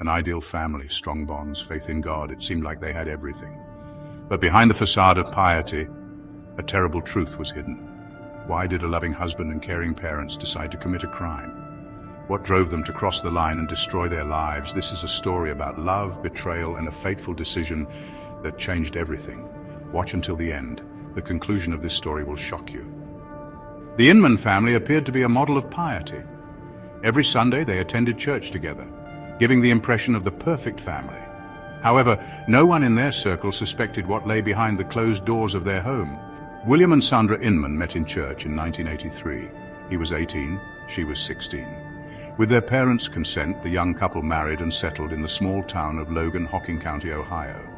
An ideal family, strong bonds, faith in God. It seemed like they had everything. But behind the facade of piety, a terrible truth was hidden. Why did a loving husband and caring parents decide to commit a crime? What drove them to cross the line and destroy their lives? This is a story about love, betrayal, and a fateful decision that changed everything. Watch until the end. The conclusion of this story will shock you. The Inman family appeared to be a model of piety. Every Sunday they attended church together, giving the impression of the perfect family. However, no one in their circle suspected what lay behind the closed doors of their home. William and Sandra Inman met in church in 1983. He was 18, she was 16. With their parents' consent, the young couple married and settled in the small town of Logan, Hocking County, Ohio.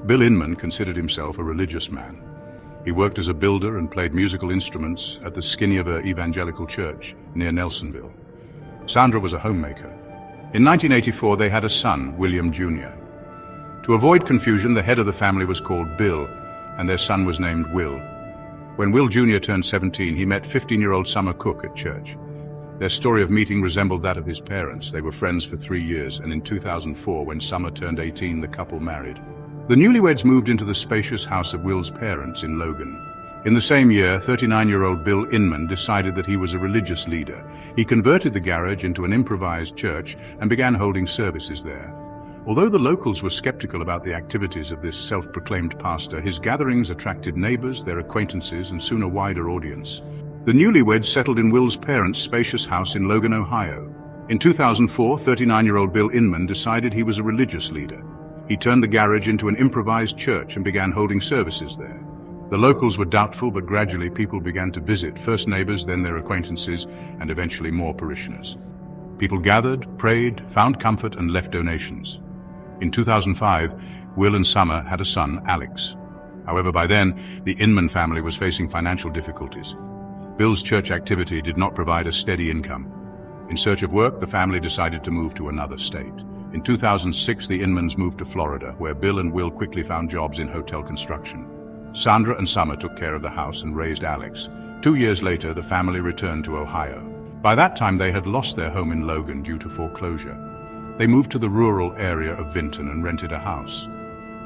Bill Inman considered himself a religious man. He worked as a builder and played musical instruments at the Skinniver Evangelical Church near Nelsonville. Sandra was a homemaker. In 1984, they had a son, William Jr. To avoid confusion, the head of the family was called Bill, and their son was named Will. When Will Jr. turned 17, he met 15-year-old Summer Cook at church. Their story of meeting resembled that of his parents. They were friends for 3 years, and in 2004, when Summer turned 18, the couple married. The newlyweds moved into the spacious house of Will's parents in Logan. In the same year, 39-year-old Bill Inman decided that he was a religious leader. He converted the garage into an improvised church and began holding services there. Although the locals were skeptical about the activities of this self-proclaimed pastor, his gatherings attracted neighbors, their acquaintances, and soon a wider audience. The newlyweds settled in Will's parents' spacious house in Logan, Ohio. In 2004, 39-year-old Bill Inman decided he was a religious leader. He turned the garage into an improvised church and began holding services there. The locals were doubtful, but gradually people began to visit, first neighbors, then their acquaintances, and eventually more parishioners. People gathered, prayed, found comfort, and left donations. In 2005, Will and Summer had a son, Alex. However, by then, the Inman family was facing financial difficulties. Bill's church activity did not provide a steady income. In search of work, the family decided to move to another state. In 2006, the Inmans moved to Florida, where Bill and Will quickly found jobs in hotel construction. Sandra and Summer took care of the house and raised Alex. 2 years later, the family returned to Ohio. By that time, they had lost their home in Logan due to foreclosure. They moved to the rural area of Vinton and rented a house.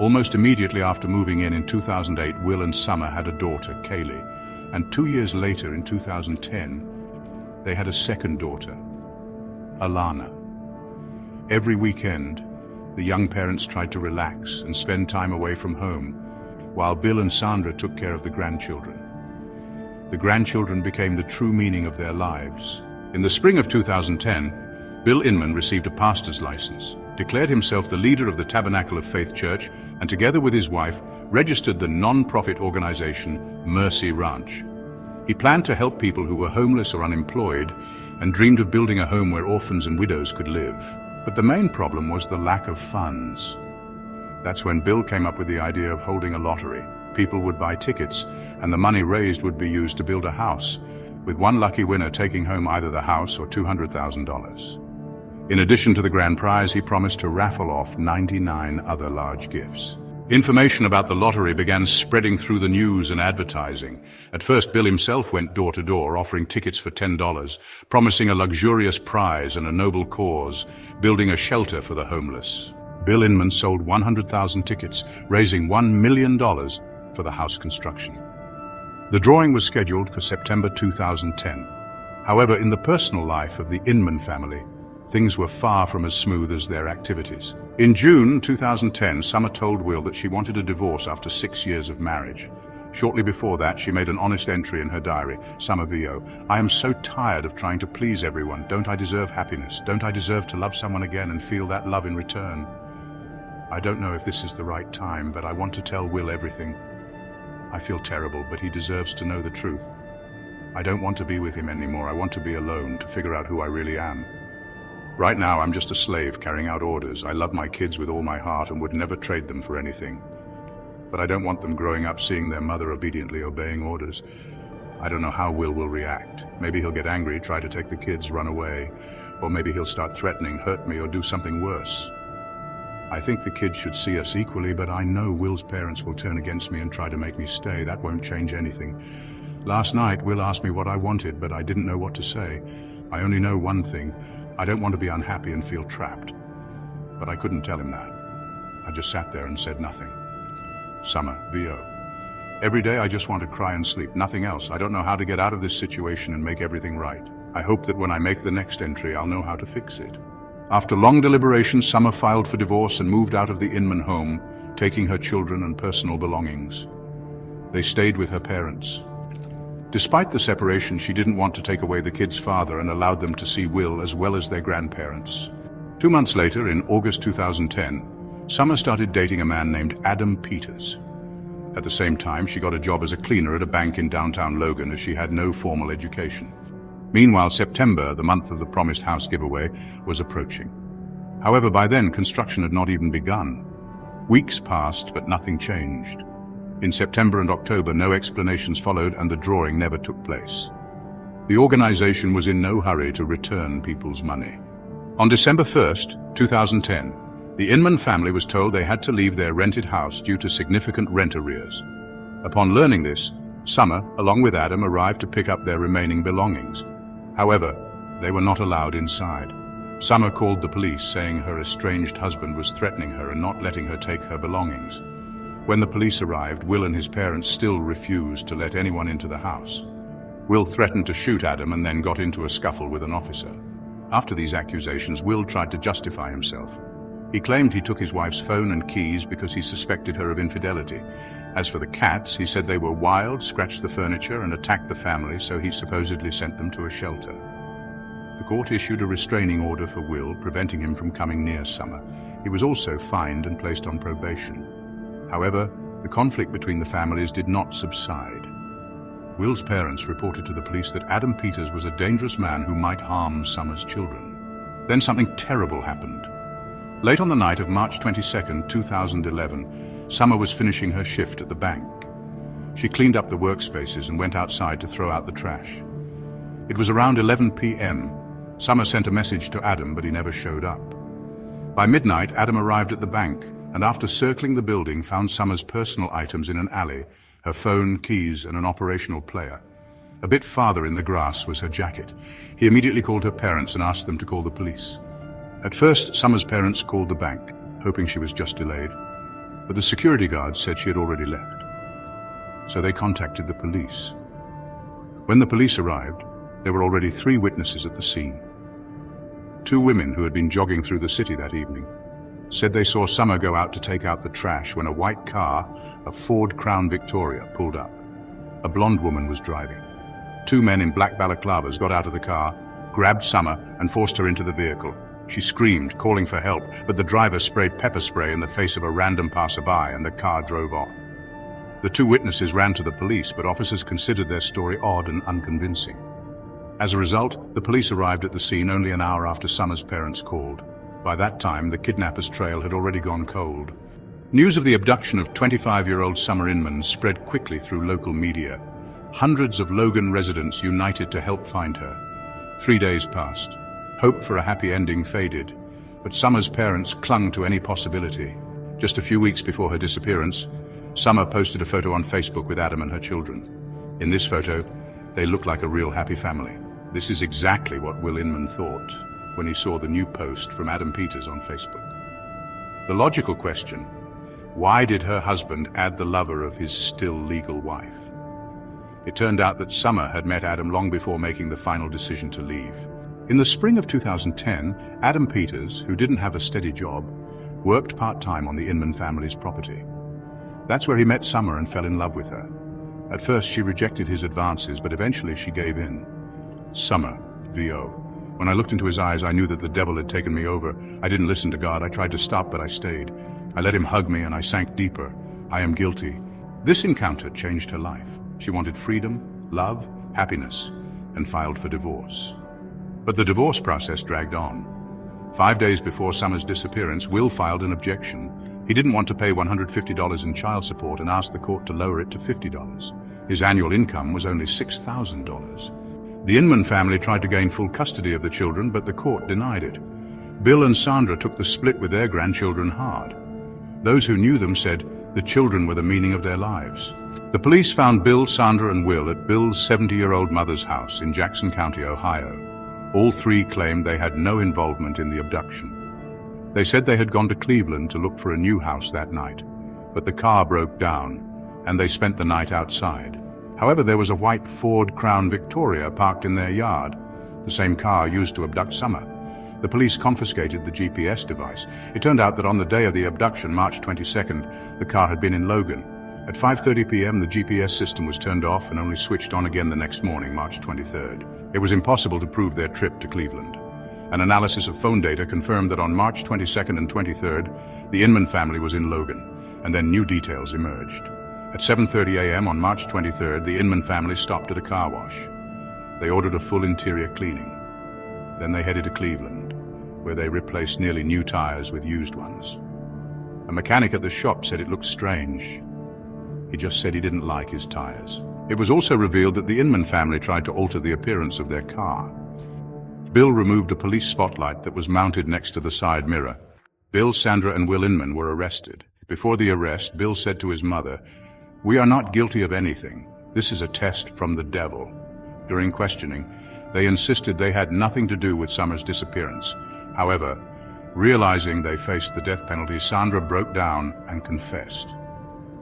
Almost immediately after moving in 2008, Will and Summer had a daughter, Kaylee. And 2 years later, in 2010, they had a second daughter, Alana. Every weekend, the young parents tried to relax and spend time away from home, while Bill and Sandra took care of the grandchildren. The grandchildren became the true meaning of their lives. In the spring of 2010, Bill Inman received a pastor's license, declared himself the leader of the Tabernacle of Faith Church, and together with his wife, registered the non-profit organization Mercy Ranch. He planned to help people who were homeless or unemployed and dreamed of building a home where orphans and widows could live. But the main problem was the lack of funds. That's when Bill came up with the idea of holding a lottery. People would buy tickets, and the money raised would be used to build a house, with one lucky winner taking home either the house or $200,000. In addition to the grand prize, he promised to raffle off 99 other large gifts. Information about the lottery began spreading through the news and advertising. At first, Bill himself went door to door, offering tickets for $10, promising a luxurious prize and a noble cause, building a shelter for the homeless. Bill Inman sold 100,000 tickets, raising $1 million for the house construction. The drawing was scheduled for September 2010. However, in the personal life of the Inman family, things were far from as smooth as their activities. In June 2010, Summer told Will that she wanted a divorce after 6 years of marriage. Shortly before that, she made an honest entry in her diary, Summer VO. I am so tired of trying to please everyone. Don't I deserve happiness? Don't I deserve to love someone again and feel that love in return? I don't know if this is the right time, but I want to tell Will everything. I feel terrible, but he deserves to know the truth. I don't want to be with him anymore. I want to be alone, to figure out who I really am. Right now, I'm just a slave carrying out orders. I love my kids with all my heart and would never trade them for anything. But I don't want them growing up seeing their mother obediently obeying orders. I don't know how Will react. Maybe he'll get angry, try to take the kids, run away. Or maybe he'll start threatening, hurt me, or do something worse. I think the kids should see us equally, but I know Will's parents will turn against me and try to make me stay. That won't change anything. Last night, Will asked me what I wanted, but I didn't know what to say. I only know one thing. I don't want to be unhappy and feel trapped. but I couldn't tell him that. I just sat there and said nothing. Summer, VO. Every day I just want to cry and sleep, nothing else. I don't know how to get out of this situation and make everything right. I hope that when I make the next entry, I'll know how to fix it. After long deliberation, Summer filed for divorce and moved out of the Inman home, taking her children and personal belongings. They stayed with her parents. Despite the separation, she didn't want to take away the kids' father and allowed them to see Will as well as their grandparents. 2 months later, in August 2010, Summer started dating a man named Adam Peters. At the same time, she got a job as a cleaner at a bank in downtown Logan, as she had no formal education. Meanwhile, September, the month of the promised house giveaway, was approaching. However, by then, construction had not even begun. Weeks passed, but nothing changed. In September and October, no explanations followed, and the drawing never took place. The organization was in no hurry to return people's money. On December 1st, 2010, the Inman family was told they had to leave their rented house due to significant rent arrears. Upon learning this, Summer, along with Adam, arrived to pick up their remaining belongings. However, they were not allowed inside. Summer called the police, saying her estranged husband was threatening her and not letting her take her belongings. When the police arrived, Will and his parents still refused to let anyone into the house. Will threatened to shoot Adam and then got into a scuffle with an officer. After these accusations, Will tried to justify himself. He claimed he took his wife's phone and keys because he suspected her of infidelity. As for the cats, he said they were wild, scratched the furniture, and attacked the family, so he supposedly sent them to a shelter. The court issued a restraining order for Will, preventing him from coming near Summer. He was also fined and placed on probation. However, the conflict between the families did not subside. Will's parents reported to the police that Adam Peters was a dangerous man who might harm Summer's children. Then something terrible happened. Late on the night of March 22, 2011, Summer was finishing her shift at the bank. She cleaned up the workspaces and went outside to throw out the trash. It was around 11 p.m. Summer sent a message to Adam, but he never showed up. By midnight, Adam arrived at the bank, and after circling the building, found Summer's personal items in an alley, her phone, keys, and an operational player. A bit farther in the grass was her jacket. He immediately called her parents and asked them to call the police. At first, Summer's parents called the bank, hoping she was just delayed, but the security guards said she had already left. So they contacted the police. When the police arrived, there were already 3 witnesses at the scene. 2 women who had been jogging through the city that evening said they saw Summer go out to take out the trash when a white car, a Ford Crown Victoria, pulled up. A blonde woman was driving. 2 men in black balaclavas got out of the car, grabbed Summer, and forced her into the vehicle. She screamed, calling for help, but the driver sprayed pepper spray in the face of a random passerby and the car drove off. The 2 witnesses ran to the police, but officers considered their story odd and unconvincing. As a result, the police arrived at the scene only an hour after Summer's parents called. By that time, the kidnapper's trail had already gone cold. News of the abduction of 25-year-old Summer Inman spread quickly through local media. Hundreds of Logan residents united to help find her. 3 days passed. Hope for a happy ending faded, but Summer's parents clung to any possibility. Just a few weeks before her disappearance, Summer posted a photo on Facebook with Adam and her children. In this photo, they looked like a real happy family. This is exactly what Will Inman thought when he saw the new post from Adam Peters on Facebook. The logical question: why did her husband add the lover of his still legal wife? It turned out that Summer had met Adam long before making the final decision to leave. In the spring of 2010, Adam Peters, who didn't have a steady job, worked part-time on the Inman family's property. That's where he met Summer and fell in love with her. At first, she rejected his advances, but eventually she gave in. Summer, VO. When I looked into his eyes, I knew that the devil had taken me over. I didn't listen to God. I tried to stop, but I stayed. I let him hug me, and I sank deeper. I am guilty. This encounter changed her life. She wanted freedom, love, happiness, and filed for divorce. But the divorce process dragged on. 5 days before Summer's disappearance, Will filed an objection. He didn't want to pay $150 in child support and asked the court to lower it to $50. His annual income was only $6,000. The Inman family tried to gain full custody of the children, but the court denied it. Bill and Sandra took the split with their grandchildren hard. Those who knew them said the children were the meaning of their lives. The police found Bill, Sandra, and Will at Bill's 70-year-old mother's house in Jackson County, Ohio. All 3 claimed they had no involvement in the abduction. They said they had gone to Cleveland to look for a new house that night, but the car broke down, and they spent the night outside. However, there was a white Ford Crown Victoria parked in their yard, the same car used to abduct Summer. The police confiscated the GPS device. It turned out that on the day of the abduction, March 22nd, the car had been in Logan. At 5:30 p.m., the GPS system was turned off and only switched on again the next morning, March 23rd. It was impossible to prove their trip to Cleveland. An analysis of phone data confirmed that on March 22nd and 23rd, the Inman family was in Logan, and then new details emerged. At 7:30 a.m. on March 23rd, the Inman family stopped at a car wash. They ordered a full interior cleaning. Then they headed to Cleveland, where they replaced nearly new tires with used ones. A mechanic at the shop said it looked strange. He just said he didn't like his tires. It was also revealed that the Inman family tried to alter the appearance of their car. Bill removed a police spotlight that was mounted next to the side mirror. Bill, Sandra, and Will Inman were arrested. Before the arrest, Bill said to his mother, "We are not guilty of anything. This is a test from the devil." During questioning, they insisted they had nothing to do with Summer's disappearance. However, realizing they faced the death penalty, Sandra broke down and confessed.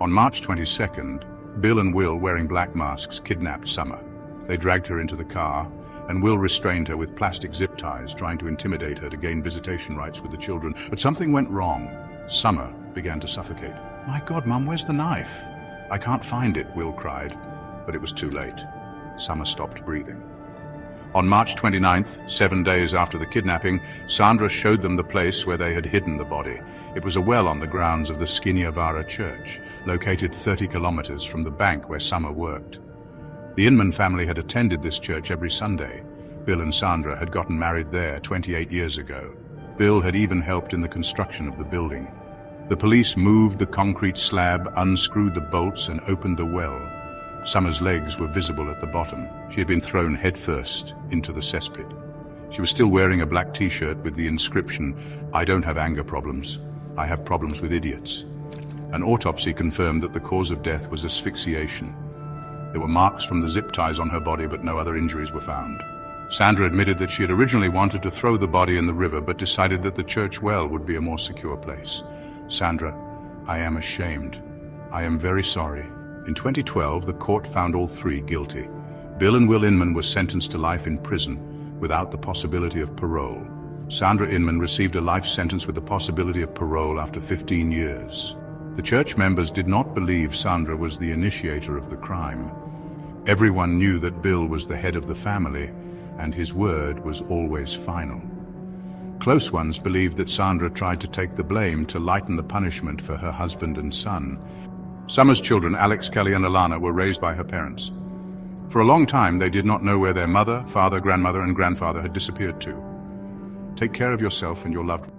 On March 22nd, Bill and Will, wearing black masks, kidnapped Summer. They dragged her into the car, and Will restrained her with plastic zip ties, trying to intimidate her to gain visitation rights with the children. But something went wrong. Summer began to suffocate. "My God, Mum, where's the knife?" "I can't find it," Will cried, but it was too late. Summer stopped breathing. On March 29th, 7 days after the kidnapping, Sandra showed them the place where they had hidden the body. It was a well on the grounds of the Sinister church, located 30 kilometers from the bank where Summer worked. The Inman family had attended this church every Sunday. Bill and Sandra had gotten married there 28 years ago. Bill had even helped in the construction of the building. The police moved the concrete slab, unscrewed the bolts, and opened the well. Summer's legs were visible at the bottom. She had been thrown headfirst into the cesspit. She was still wearing a black t-shirt with the inscription, "I don't have anger problems. I have problems with idiots." An autopsy confirmed that the cause of death was asphyxiation. There were marks from the zip ties on her body, but no other injuries were found. Sandra admitted that she had originally wanted to throw the body in the river, but decided that the church well would be a more secure place. "Sandra, I am ashamed. I am very sorry." In 2012, the court found all three guilty. Bill and Will Inman were sentenced to life in prison without the possibility of parole. Sandra Inman received a life sentence with the possibility of parole after 15 years. The church members did not believe Sandra was the initiator of the crime. Everyone knew that Bill was the head of the family, and his word was always final. Close ones believed that Sandra tried to take the blame to lighten the punishment for her husband and son. Summer's children, Alex, Kelly, and Alana, were raised by her parents. For a long time, they did not know where their mother, father, grandmother, and grandfather had disappeared to. Take care of yourself and your loved ones.